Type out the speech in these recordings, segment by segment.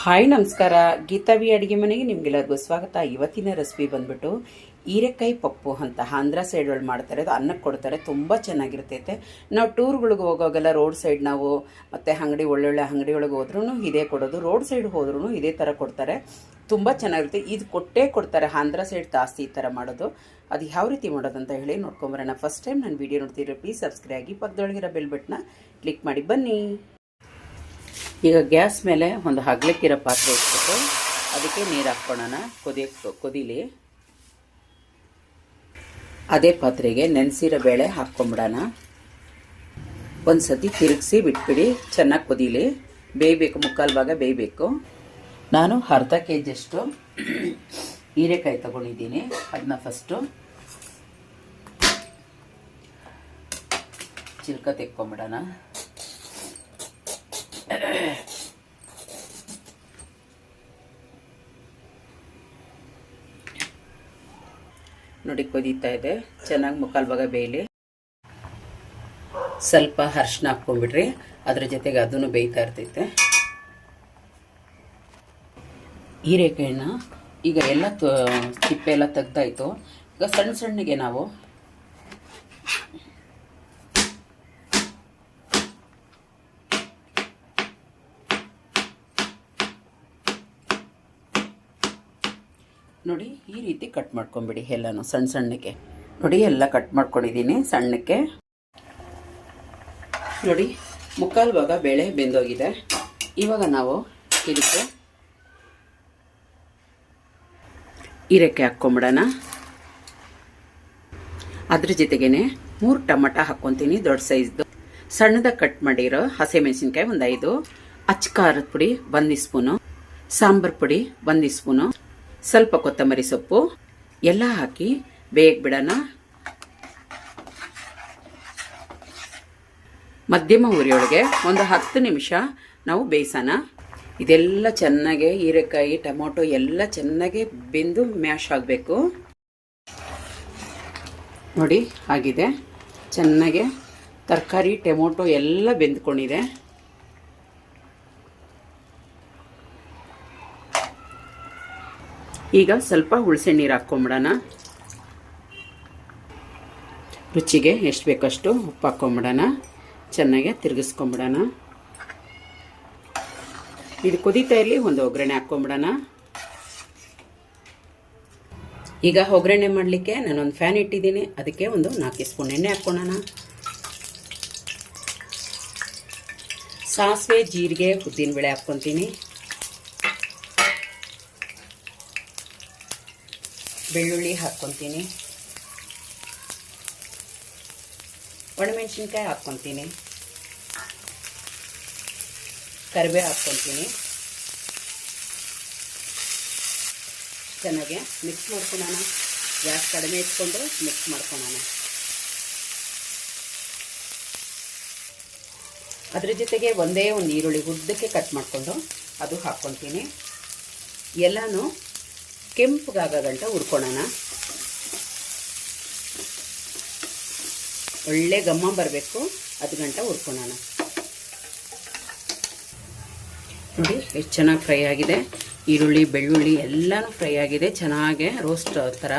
Hi ನಮಸ್ಕಾರ, ಗೀತಾವಿ ಅಡುಗೆ ಮನೆಗೆ ನಿಮಗೆಲ್ಲರಿಗೂ ಸ್ವಾಗತ. ಇವತ್ತಿನ ರೆಸಿಪಿ ಬಂದ್ಬಿಟ್ಟು ಹೀರೆಕಾಯಿ ಪಪ್ಪು ಅಂತ ಆಂಧ್ರ ಸೈಡ್ ಒಳಗೆ ಮಾಡ್ತಾರೆ. ಅದು ಅನ್ನಕ್ಕೆ ಕೊಡ್ತಾರೆ, ತುಂಬ ಚೆನ್ನಾಗಿರ್ತೈತೆ. ನಾವು ಟೂರ್ಗಳಿಗೆ ಹೋಗೋಗೆಲ್ಲ ರೋಡ್ ಸೈಡ್ ನಾವು ಮತ್ತು ಒಳ್ಳೊಳ್ಳೆ ಅಂಗಡಿ ಒಳಗೆ ಹೋದ್ರೂ ಇದೇ ಕೊಡೋದು, ರೋಡ್ ಸೈಡ್ ಹೋದ್ರೂ ಇದೇ ಥರ ಕೊಡ್ತಾರೆ. ತುಂಬ ಚೆನ್ನಾಗಿರುತ್ತೆ. ಇದು ಕೊಡ್ತಾರೆ. ಆಂಧ್ರ ಸೈಡ್ ಜಾಸ್ತಿ ಈ ಥರ ಮಾಡೋದು. ಅದು ಯಾವ ರೀತಿ ಮಾಡೋದು ಅಂತ ಹೇಳಿ ನೋಡ್ಕೊಂಬರೋಣ. ಫಸ್ಟ್ ಟೈಮ್ ನಾನು ವೀಡಿಯೋ ನೋಡ್ತಿದ್ರೆ ಪ್ಲೀಸ್ ಸಬ್ಸ್ಕ್ರೈಬ್ ಆಗಿ, ಪಕ್ಕದೊಳಗಿರೋ ಬೆಲ್ ಬಟನ್ನ ಕ್ಲಿಕ್ ಮಾಡಿ ಬನ್ನಿ. ಈಗ ಗ್ಯಾಸ್ ಮೇಲೆ ಒಂದು ಹಗ್ಲಕ್ಕಿರೋ ಪಾತ್ರೆ ಇಟ್ಬಿಟ್ಟು ಅದಕ್ಕೆ ನೀರು ಹಾಕ್ಕೊಳ್ಳೋಣ. ಕುದೀಲಿ. ಅದೇ ಪಾತ್ರೆಗೆ ನೆನೆಸಿರೋ ಬೇಳೆ ಹಾಕ್ಕೊಂಬಿಡೋಣ. ಒಂದು ಸತಿ ತಿರುಗಿಸಿ ಬಿಟ್ಬಿಡಿ, ಚೆನ್ನಾಗಿ ಕುದೀಲಿ. ಬೇಯಬೇಕು, ಮುಕ್ಕಾಲು ಭಾಗ ಬೇಯಬೇಕು. ನಾನು ಅರ್ಧ kg ಹೀರೆಕಾಯಿ ತಗೊಂಡಿದ್ದೀನಿ. ಅದನ್ನ ಫಸ್ಟು ಚಿಲ್ಕ ತೆಕ್ಕೊಂಬಿಡೋಣ. ನೋಡಿ ಕುದೀತಾ ಇದೆ, ಚೆನ್ನಾಗಿ ಮುಕ್ಕಾಲು ಭಾಗ ಬೇಯಲಿ. ಸ್ವಲ್ಪ ಅರಿಶಿನ ಹಾಕ್ಕೊಂಡ್ಬಿಡ್ರಿ, ಅದ್ರ ಜೊತೆಗೆ ಅದನ್ನು ಬೇಯ್ತಾ ಇರ್ತೈತೆ. ಹೀರೆಕಾಯಿನ ಈಗ ಎಲ್ಲ ಚಿಪ್ಪೆ ಎಲ್ಲ ತೆಗ್ದಾಯ್ತು. ಈಗ ಸಣ್ಣ ಸಣ್ಣಗೆ ನಾವು ನೋಡಿ ಈ ರೀತಿ ಕಟ್ ಮಾಡ್ಕೊಂಬಿಡಿ ಎಲ್ಲನೂ ಸಣ್ಣ ಸಣ್ಣಕ್ಕೆ. ನೋಡಿ ಎಲ್ಲ ಕಟ್ ಮಾಡ್ಕೊಂಡಿದ್ದೀನಿ ಸಣ್ಣಕ್ಕೆ. ನೋಡಿ ಮುಕ್ಕಾಲು ಭಾಗ ಬೇಳೆ ಬೆಂದೋಗಿದೆ. ಇವಾಗ ನಾವು ಇದಕ್ಕೆ ಹೀರೆಕಾಯಿ ಹಾಕ್ಕೊಂಬಿಡೋಣ. ಅದ್ರ ಜೊತೆಗೇನೆ 3 ಟೊಮಟ ಹಾಕ್ಕೊತೀನಿ, ದೊಡ್ಡ ಸೈಜ್ದು. ಸಣ್ಣದಾಗಿ ಕಟ್ ಮಾಡಿರೋ ಹಸಿಮೆಣಸಿನ್ಕಾಯಿ ಒಂದು 5, ಅಚ್ಚ ಖಾರದ ಪುಡಿ 1 ಸ್ಪೂನು, ಸಾಂಬಾರು ಪುಡಿ 1 ಸ್ಪೂನು, ಸ್ವಲ್ಪ ಕೊತ್ತಂಬರಿ ಸೊಪ್ಪು ಎಲ್ಲ ಹಾಕಿ ಬೇಯಕ್ಕೆ ಬಿಡೋಣ. ಮಧ್ಯಮ ಉರಿಯೊಳಗೆ ಒಂದು 10 ನಿಮಿಷ ನಾವು ಬೇಯಿಸೋಣ. ಇದೆಲ್ಲ ಚೆನ್ನಾಗಿ ಹೀರೆಕಾಯಿ ಟೊಮೊಟೊ ಎಲ್ಲ ಚೆನ್ನಾಗಿ ಬೆಂದು ಮ್ಯಾಶ್ ಆಗಬೇಕು. ನೋಡಿ ಆಗಿದೆ, ಚೆನ್ನಾಗೆ ತರಕಾರಿ ಟೊಮೊಟೊ ಎಲ್ಲ ಬೆಂದ್ಕೊಂಡಿದೆ. ಈಗ ಸ್ವಲ್ಪ ಹುಣಸೆ ನೀರು ಹಾಕ್ಕೊಂಬಿಡೋಣ. ರುಚಿಗೆ ಎಷ್ಟು ಬೇಕಷ್ಟು ಉಪ್ಪು ಹಾಕ್ಕೊಂಬಿಡೋಣ. ಚೆನ್ನಾಗಿ ತಿರುಗಿಸ್ಕೊಂಬಿಡೋಣ. ಇದು ಕುದೀತಾ ಇರಲಿ, ಒಂದು ಒಗ್ಗರಣೆ ಹಾಕ್ಕೊಂಬಿಡೋಣ. ಈಗ ಒಗ್ಗರಣೆ ಮಾಡಲಿಕ್ಕೆ ನಾನೊಂದು ಫ್ಯಾನ್ ಇಟ್ಟಿದ್ದೀನಿ, ಅದಕ್ಕೆ ಒಂದು 4 ಸ್ಪೂನ್ ಎಣ್ಣೆ ಹಾಕ್ಕೊಳ್ಳೋಣ. ಸಾಸಿವೆ, ಜೀರಿಗೆ, ಉದ್ದಿನಬೇಳೆ ಹಾಕ್ಕೊತೀನಿ. ಬೆಳ್ಳುಳ್ಳಿ ಹಾಕ್ಕೊತೀನಿ. ಒಣಮೆಣಸಿನ್ಕಾಯಿ ಹಾಕ್ಕೊತೀನಿ. ಕರಿಬೇವು ಹಾಕ್ಕೊತೀನಿ. ಚೆನ್ನಾಗಿ ಮಿಕ್ಸ್ ಮಾಡ್ಕೊಳ್ಳೋಣ. ಗ್ಯಾಸ್ ಕಡಿಮೆ ಇಟ್ಕೊಂಡು ಮಿಕ್ಸ್ ಮಾಡ್ಕೊಳ್ಳೋಣ. ಅದ್ರ ಜೊತೆಗೆ ಒಂದೇ ಒಂದು ಈರುಳ್ಳಿ ಉದ್ದಕ್ಕೆ ಕಟ್ ಮಾಡಿಕೊಂಡು ಅದು ಹಾಕ್ಕೊತೀನಿ. ಎಲ್ಲನೂ ಕೆಂಪಗಾಗೋ ಗಂಟ ಹುರ್ಕೊಳ್ಳೋಣ. ಒಳ್ಳೆ ಘಮ ಬರಬೇಕು, ಅದು ಗಂಟ ಹುರ್ಕೊಳ್ಳೋಣ. ನೋಡಿ ಎಷ್ಟು ಚೆನ್ನಾಗಿ ಫ್ರೈ ಆಗಿದೆ. ಈರುಳ್ಳಿ ಬೆಳ್ಳುಳ್ಳಿ ಎಲ್ಲನೂ ಫ್ರೈ ಆಗಿದೆ, ಚೆನ್ನಾಗೆ ರೋಸ್ಟ್ ಥರ.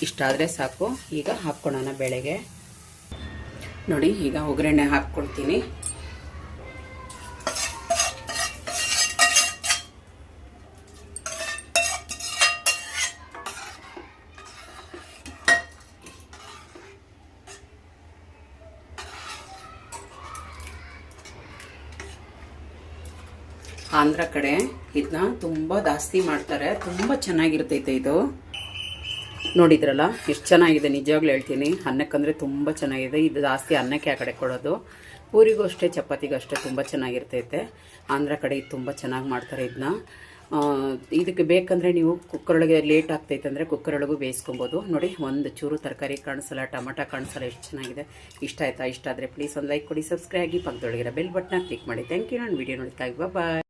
ಇಷ್ಟಾದರೆ ಸಾಕು. ಈಗ ಹಾಕ್ಕೊಳ್ಳೋಣ ಬೇಳೆಗೆ. ನೋಡಿ ಈಗ ಒಗ್ಗರಣೆ ಹಾಕ್ಕೊಳ್ತೀನಿ. ಆಂಧ್ರ ಕಡೆ ಇದನ್ನ ತುಂಬ ಜಾಸ್ತಿ ಮಾಡ್ತಾರೆ, ತುಂಬ ಚೆನ್ನಾಗಿರ್ತೈತೆ ಇದು. ನೋಡಿದ್ರಲ್ಲ ಎಷ್ಟು ಚೆನ್ನಾಗಿದೆ, ನಿಜವಾಗ್ಲೂ ಹೇಳ್ತೀನಿ. ಅನ್ನಕ್ಕಂದರೆ ತುಂಬ ಚೆನ್ನಾಗಿದೆ. ಇದು ಜಾಸ್ತಿ ಅನ್ನಕ್ಕೆ ಆ ಕಡೆ ಕೊಡೋದು. ಪೂರಿಗೂ ಅಷ್ಟೇ, ಚಪಾತಿಗೂ ಅಷ್ಟೇ ತುಂಬ ಚೆನ್ನಾಗಿರ್ತೈತೆ. ಆಂಧ್ರ ಕಡೆ ಇದು ತುಂಬ ಚೆನ್ನಾಗಿ ಮಾಡ್ತಾರೆ ಇದನ್ನ. ಇದಕ್ಕೆ ಬೇಕಂದರೆ ನೀವು ಕುಕ್ಕರೊಳಗೆ ಲೇಟ್ ಆಗ್ತೈತೆ ಅಂದರೆ ಕುಕ್ಕರೊಳಗೂ ಬೇಯಿಸ್ಕೊಬೋದು. ನೋಡಿ ಒಂದು ಚೂರು ತರಕಾರಿ ಕಾಣಿಸಲ್ಲ, ಟೊಮಟ ಕಾಣಿಸಲ್ಲ, ಎಷ್ಟು ಚೆನ್ನಾಗಿದೆ. ಇಷ್ಟ ಆಯಿತಾ? ಇಷ್ಟ ಆದರೆ ಪ್ಲೀಸ್ ಒಂದು ಲೈಕ್ ಕೊಡಿ, ಸಬ್ಸ್ಕ್ರೈಬ್ ಆಗಿ, ಪಕ್ಕದೊಳಗಿರೋ ಬೆಲ್ ಬಟನ್ನ ಕ್ಲಿಕ್ ಮಾಡಿ. Thank you. ನಾನು ವೀಡಿಯೋ ನೋಡ್ತಾ ಬಾಯ್.